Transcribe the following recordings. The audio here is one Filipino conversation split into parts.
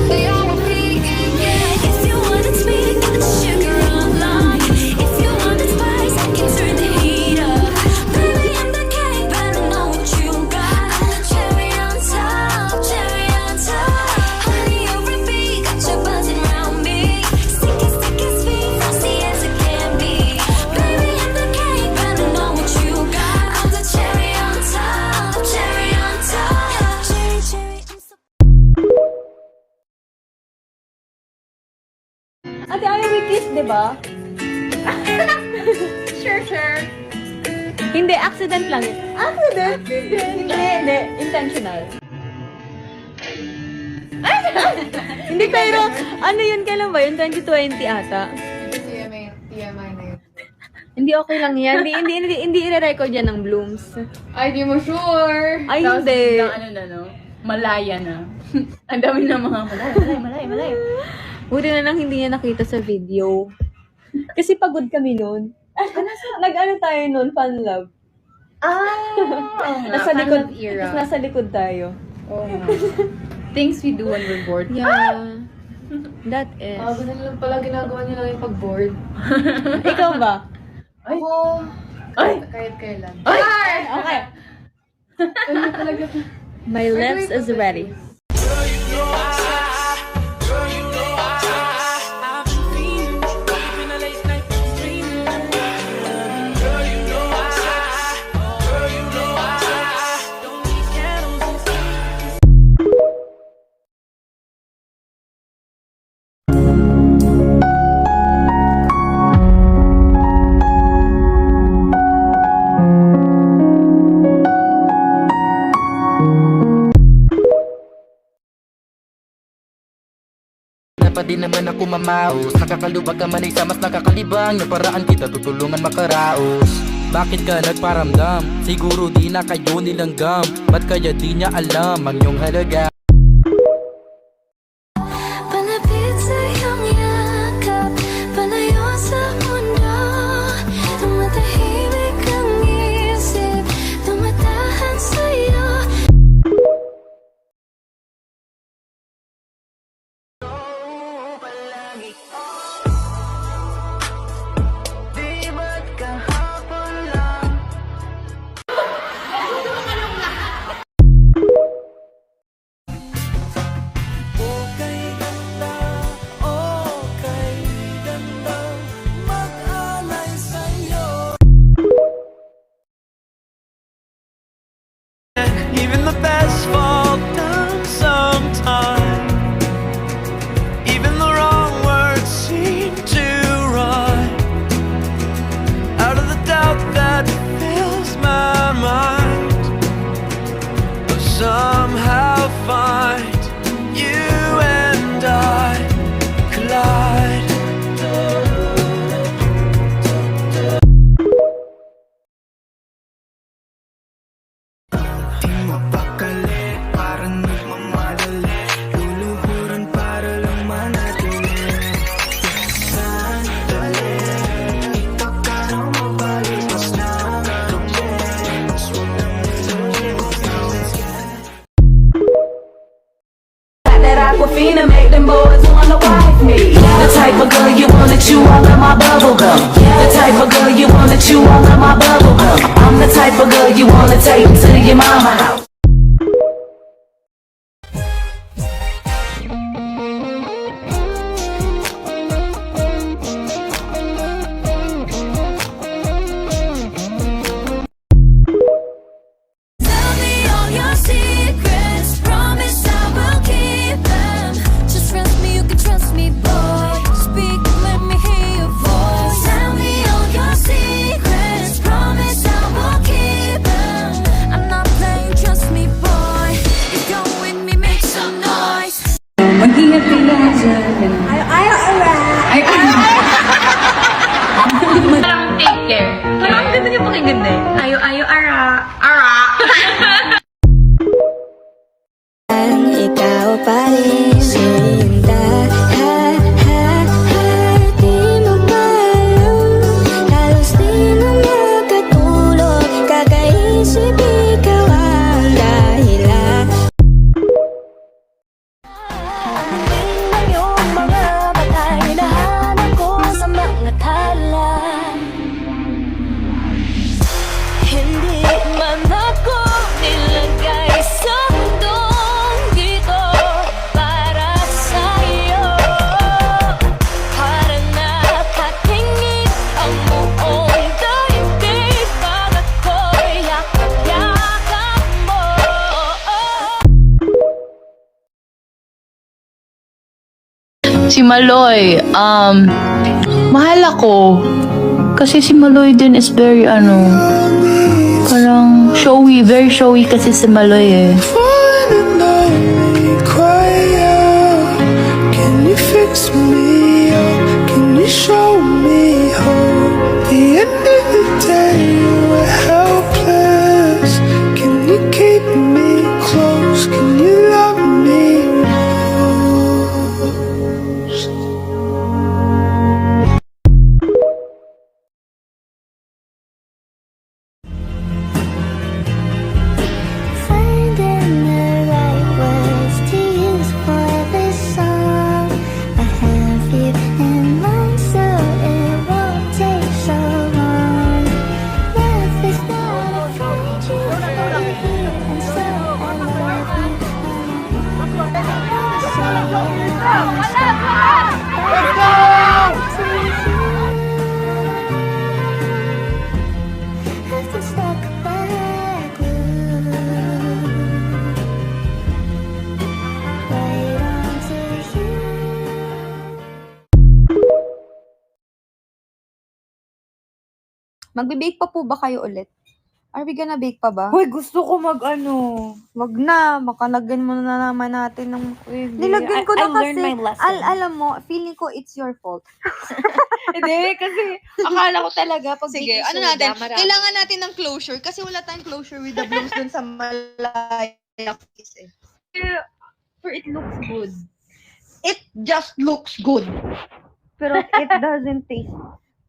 They all repeat, yeah. If you wanna sweet, got the sugar online. If you want the spice, I can turn the heat up. Baby, I'm the cake, but I know what you got. I'm the cherry on top, cherry on top. Honey, you repeat, got you buzzing around me. Sticky, sticky, sweet, frosty as it can be. Baby, I'm the cake, but I know what you got. I'm the cherry on top, cherry on top. Cherry, cherry, I'm so. Ate, ayaw we kiss, di ba? Sure. Hindi, accident lang yun. Accident? Hindi. Intentional. Hindi, pero ano yun, kailan ba yun? 2020 ata. TMI na yun. Hindi okay lang yan. Hindi i-record yan ng Blooms. Ay, di mo sure. Ay, Tapos hindi. biglang ano na, no? Malaya na. Ang dami na mga malaya. Buti na lang hindi niya nakita sa video. Kasi pagod kami noon. Nag-ano tayo noon, fan love. Nasa likod, era. tapos nasa likod tayo. Oo nga. Things we do when we're bored. Yeah. That is. Ganun lang pala ginagawa niyo lang yung pag-bored. Ikaw ba? Ako, kahit kailan. Okay. Ano talaga? My lips is ready. Pa din naman ako mamaos. Nakakaluwag ka man ay sa mas nakakalibang na paraan kita tutulungan makaraos. Bakit ka nagparamdam? Siguro di na kayo nilanggam. Ba't kaya di niya alam ang iyong halaga? Palapit sa iyong yakap, palayo sa mundo. Tumatahimik ang isip, tumatahan sa'yo. Even the best fall down sometime. Even the wrong words seem to rhyme. Out of the doubt that fills my mind, I'll somehow find you and I collide. Di mapakali, parang nagmamadali. Luluhuran para lang manatili. Sandali, ito ka nang mabalik. Mas nakagabi, mas huwag nang That Aquafina make them boys wanna wife me. The type of girl you wanna chew all of my bubble gum. The type of girl you wanna chew all of my bubble gum. I'm the type of girl you wanna take to your mama house. Tell me all your secrets, promise I will keep them. Just trust me, you can trust me, boy. Speak, let me hear your voice. Tell me all your secrets, promise I will keep them. I'm not playing, trust me, boy. If you're with me, make some noise. Mag-ingat kayo lahat dyan. Parang take care. Parang ang ganda niya pakinggan eh. Ayo, ara. Ikaw pa rin sinta. Di mo malam, halos di na makatulog. Kakaisip ikaw ang dahilan. Si Maloy, mahal ako. Kasi si Maloy din is very parang showy, very showy kasi si Maloy eh. Finally quiet. Can you fix me up? Can you show me hope? The end of the day, we're helpless. Can you keep me close? Can you love me most? Finding the right words to use for this song. I have you in mind, so it won't take so long. Love is not afraid you are here, and so I love you. Have to stuck back blue. Right onto you. Magbe-bake pa po ba kayo ulit? Are we gonna bake pa ba? Hoy, gusto ko wag na, makalagyan mo na naman natin ng Nilagyan ko na I kasi. learned my lesson. Alam mo, feeling ko it's your fault. Hindi, kasi akala ko talaga pag Sige, baking ano soda, natin? marami. Kailangan natin ng closure kasi wala tayong closure with the blooms dun sa Malaya kiss eh. For it looks good. It just looks good. Pero it doesn't taste.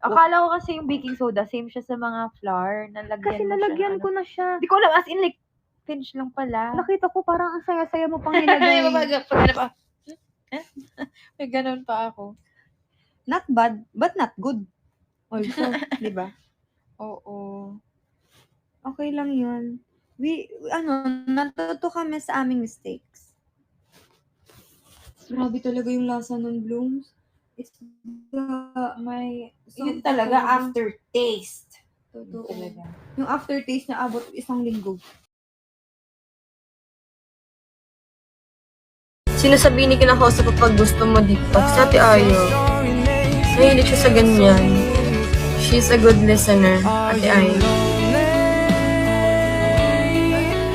Akala ko kasi yung baking soda, same siya sa mga flour. Kasi nalagyan ko na siya. Hindi ko alam, as in like, pinch lang pala. Nakita ko parang ang saya-saya mo pang Ay, nilagay. pa. May ganun pa ako. Not bad, but not good. Also, di ba? Oo. Okay lang yun. Natuto kami sa aming mistakes. Grabe talaga yung lasa ng blooms. It's Yun talaga, aftertaste. Totoo. Talaga. Yung aftertaste na abot 1 linggo. Sinasabi ni kinakausap kapag gusto mo dito. Sa Ate Ayo, mahilig siya sa ganyan. She's a good listener, Ate Ayo.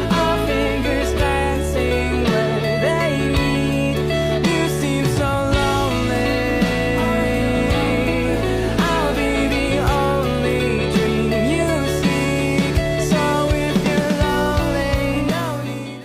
Our fingers dancing where they meet. You seem so lonely. I'll be the only dream you see. So if you're lonely, no need.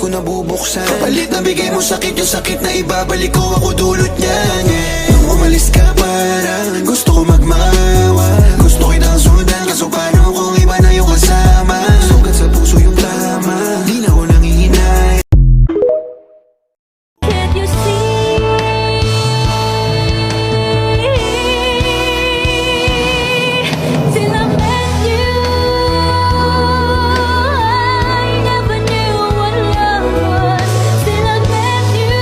ko nabubuksan. Kapalit na bigay mo sakit, yung sakit na ibabalik ko, ako dulot niyan, yeah. Nung umalis ka parang gusto ko magmawa, gusto kitang sundan, kaso paano kung iba na yung kasama? Sugat sa puso yung tama, di na ako nangihinay. Can't you see? Till I met you, I never knew what love was. Till I met you,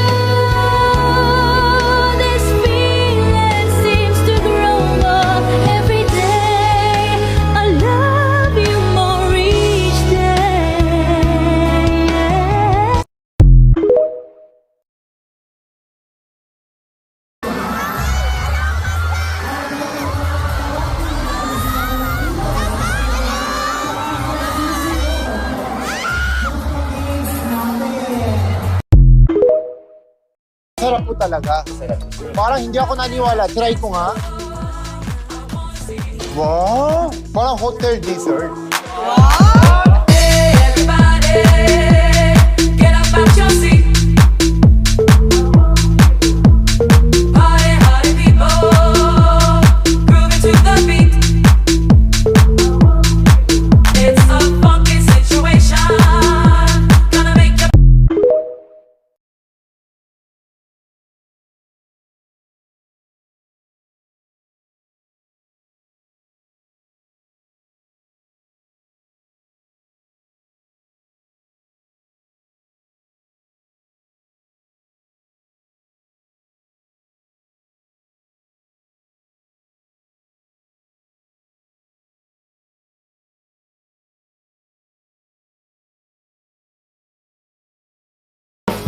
this feeling seems to grow more every day. I love you more each day. Sarap po talaga. Parang hindi ako naniwala. Try ko nga. Wow! Parang hotel dessert.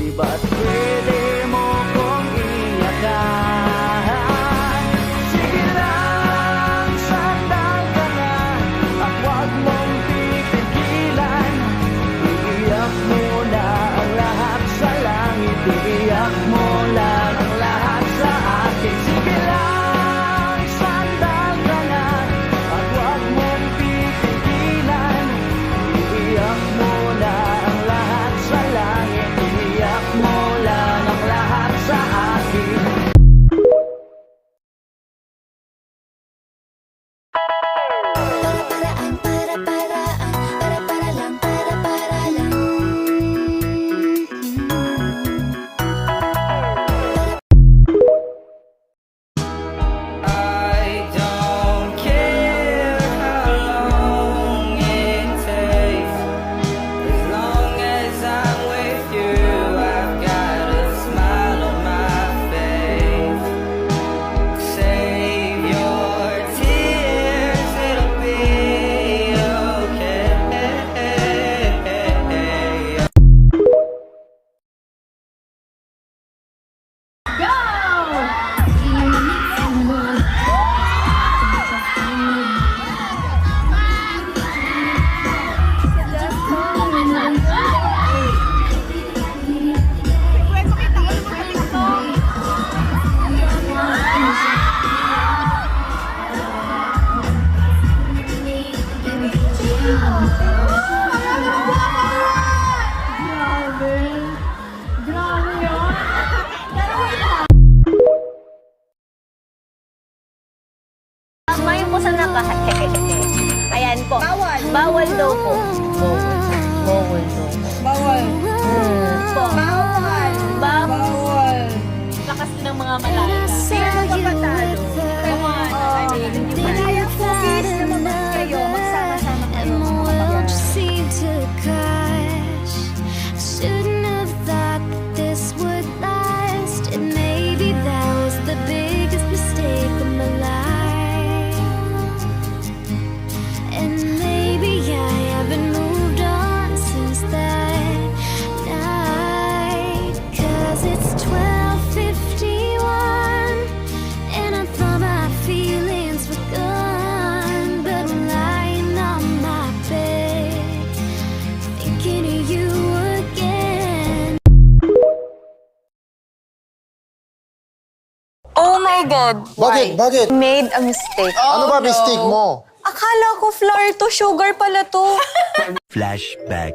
Di ba't pwede mo kong iyakan? Sige lang, sandal ka na, at huwag mong pipigilan. Iiyak mo na ang lahat sa langit, iiyak mo lang ang lahat sa akin. Sige lang, sandal ka na, at huwag mong pipigilan. Iiyak mo na ang lahat sa langit, iiyak mo lang ang lahat sa akin. I don't care how long it takes, as long as I'm with you. I've got a smile on my face. Save your tears, it'll be okay. May po sa nakaheke. Ayan po. Bawal. Bawal daw po. Bawal daw. Bawal. Po. Bawal. Bawal. Lakas din ng mga malala. Sino magpapatalo? Come on. I mean, hindi Kaya po, please, lumabas kayo. Magsama-sama kayo. world just seemed to crash. Shouldn't have thought that this would last. And maybe that was the biggest mistake of my life. And maybe I haven't moved on since that night. 'Cause it's 12:51, and I thought my feelings were gone. But I'm lying on my bed, thinking of you again. Oh my God! Bakit? Bakit? Made a mistake. Ano ba mistake mo? Akala ko flour to, sugar pala to. Flashback.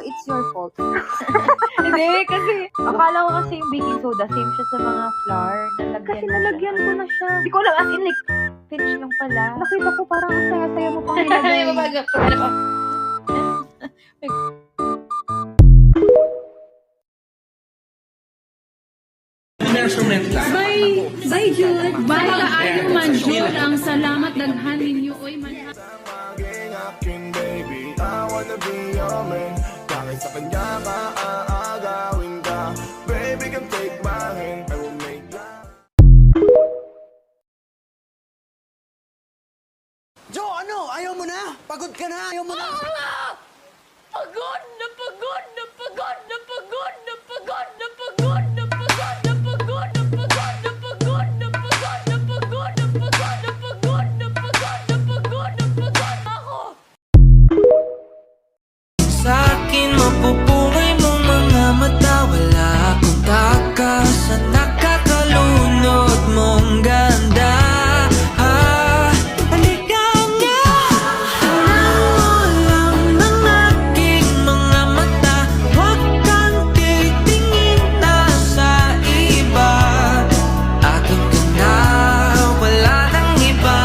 it's your fault. Hindi, kasi akala ko kasi yung baking soda, same siya sa mga flour. Kasi nalagyan ko na siya. Hindi ko alam, as in like, pinch lang pala. Nakita ko parang ang saya-saya mo pang nilagay. Bye, Jude. Bye, kaayo man, Jude. Ang salamat daghan ninyo. Oy, man. Maging akin, baby. I wanna be your man. Dahil sa kanya maaagawin ka. Baby, come take my hand. I will make love. Joe, ano? Ayaw mo na? Pagod ka na? Ayaw mo na? Pagod na pagod na pagod na pagod na pagod na pagod na pagod na pagod na pagod na pagod na pagod na pagod na pagod na pagod na pagod na pagod na pagod ako. Sa akin mapupungay mong mga mata. Wala akong takas sa nakakalunod mong ganda. Halika na, alam mo lang ng aking mga mata. Huwag kang titingin na sa iba. Akin ka na, wala nang iba.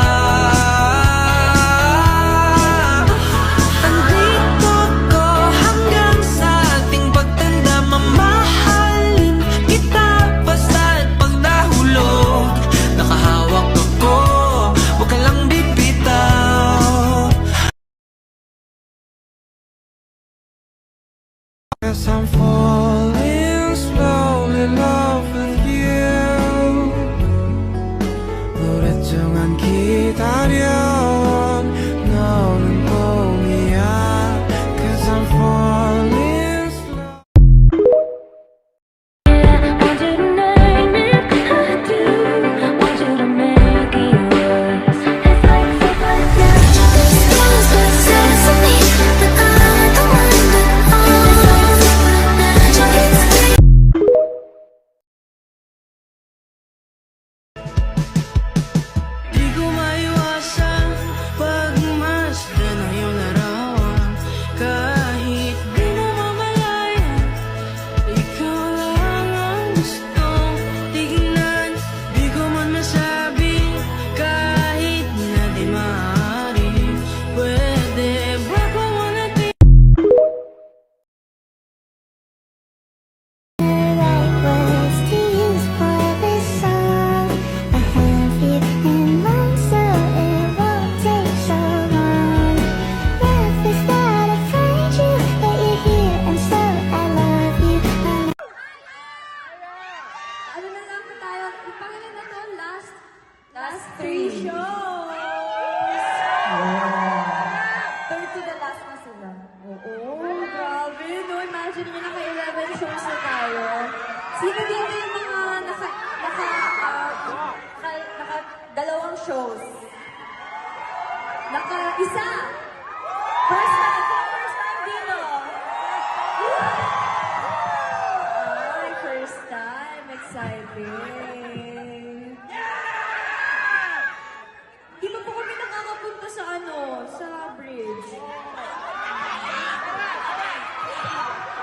Andito ko hanggang sa ating pagtanda. Mamahalin kita basta't pag nahulog. Nakahawak ako, huwag ka lang bibitaw. 'Cause I'm falling slowly in love with you. 오랫동안 기다려온 너는 봄이야. 'Cause I'm falling slow. Want you to name it, I do. Want you to make it yours. It's like so right now. There's things that says to me that I'm the one that always it's me. Di ko maiwasan pagmasdan ang iyong larawan. Kahit di mo mamalayan, ikaw lang ang gustong tignan. Di ko man masabi kahit na di maaari. Pwede ba kung natin? Right words to use for this song. I have you in mind, so it won't take so long. Love is not afraid you, that you're here, and so I love you. Ano na lang po tayo? Ipangalan na to, last 3 shows. Third to the last na sila. Oo, grabe. No, imagine nyo naka-11 shows na tayo. Sino dito yung mga naka dalawang shows? Isa! First time dito. Ay, first time. Exciting. Di ba po kami nakakapunta sa sa bridge?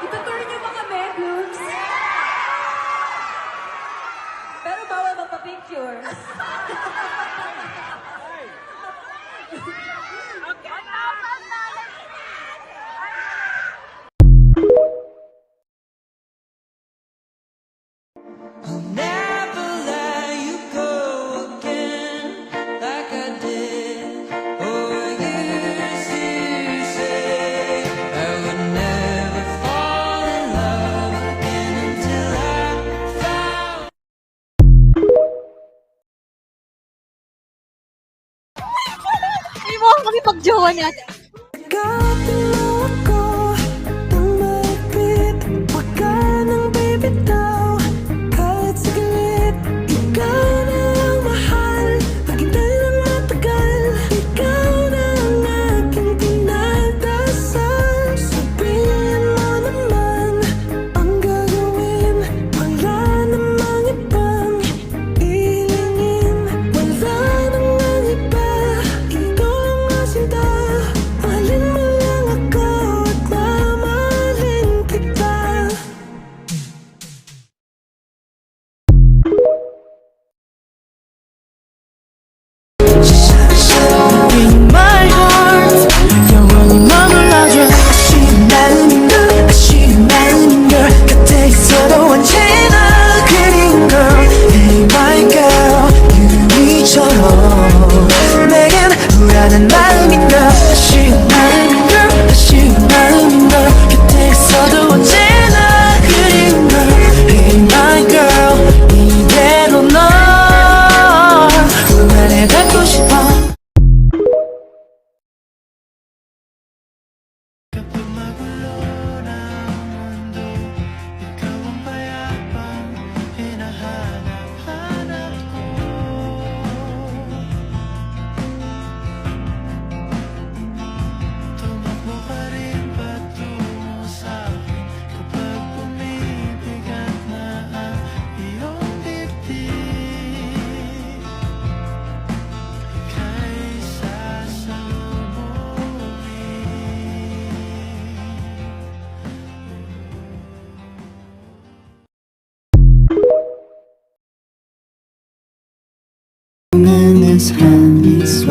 Itutur niyo ba kami, Blooms? Pero bawal magpa-picture. I'll never let you go again like I did for years. You say I would never fall in love again until I found. Hindi mo kami pag-jowa natin. Ikaw ako ng malapit. Huwag ka nang bibitaw kahit saglit. Ikaw na ang mahal. Paghintay ng matagal. Ikaw na ang aking pinagdasal. Sabihin mo naman ang gagawin. Wala namang ibang ilingin. Wala namang iba. Ikaw lang ang sinta. Mahalin mo lang ako.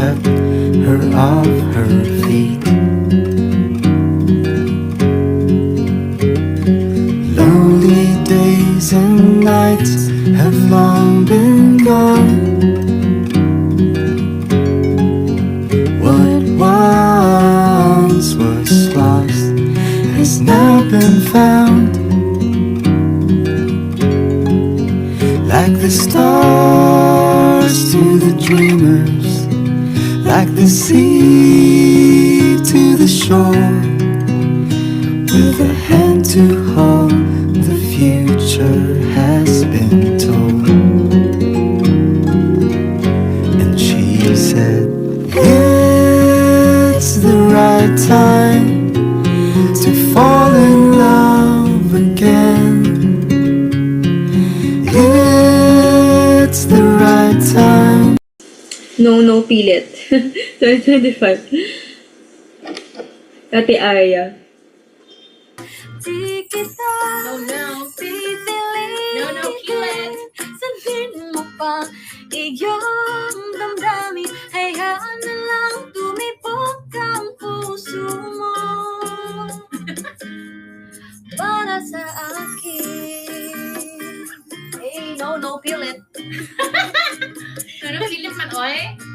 swept her off her feet. Lonely days and nights have long been gone. What once was lost has now been found. Like the stars to the dreamers, like the sea to the shore, with a hand to hold, the future has been told. And she said, it's the right time to fall in love again. It's the right time. No, pilit. 2025. Ate Aya. Di kita pipiliin. kill it. Sabihin mo pa iyong damdamin. Hayaan na lang tumibok ang puso mo. Para sa akin. Hey, no, kill it. Kill it man, oy.